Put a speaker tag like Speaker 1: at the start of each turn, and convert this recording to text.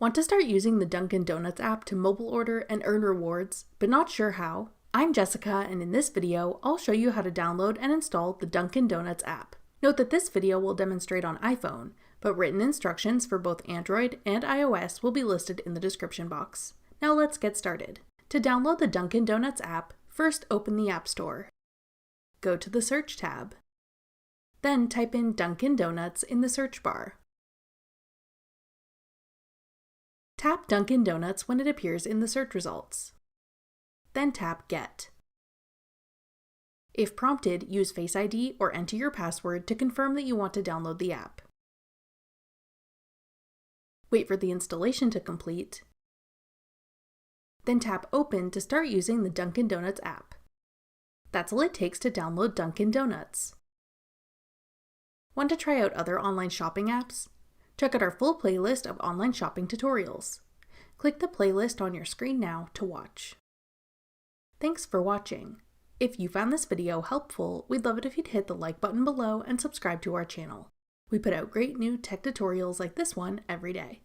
Speaker 1: Want to start using the Dunkin Donuts app to mobile order and earn rewards, but not sure how? I'm Jessica, and in this video, I'll show you how to download and install the Dunkin Donuts app. Note that this video will demonstrate on iPhone, but written instructions for both Android and iOS will be listed in the description box. Now let's get started. To download the Dunkin Donuts app, first open the App Store. Go to the Search tab. Then type in Dunkin Donuts in the search bar. Tap Dunkin Donuts when it appears in the search results. Then tap Get. If prompted, use Face ID or enter your password to confirm that you want to download the app. Wait for the installation to complete. Then tap Open to start using the Dunkin Donuts app. That's all it takes to download Dunkin Donuts. Want to try out other online shopping apps? Check out our full playlist of online shopping tutorials. Click the playlist on your screen now to watch. Thanks for watching. If you found this video helpful, we'd love it if you'd hit the like button below and subscribe to our channel. We put out great new tech tutorials like this one every day.